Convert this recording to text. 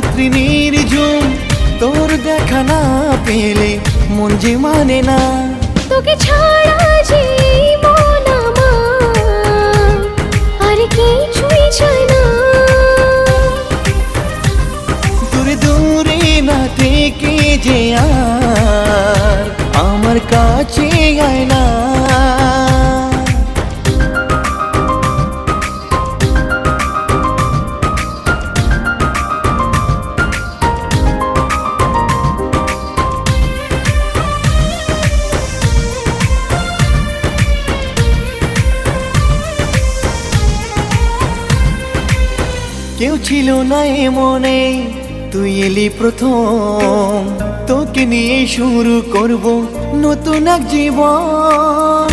রাত্রি নির্ঝুম তোর দেখা না পেলে মন যে মানে না। তোকে ছাড়া যে মন আমার আর কিছুই চায় না। দূরে দূরে না থেকে যে আর আমার কাছে আয় না। কেউ ছিল না এমনে, তুই এলি প্রথম। তোকে নিয়ে শুরু করব নতুন এক জীবন।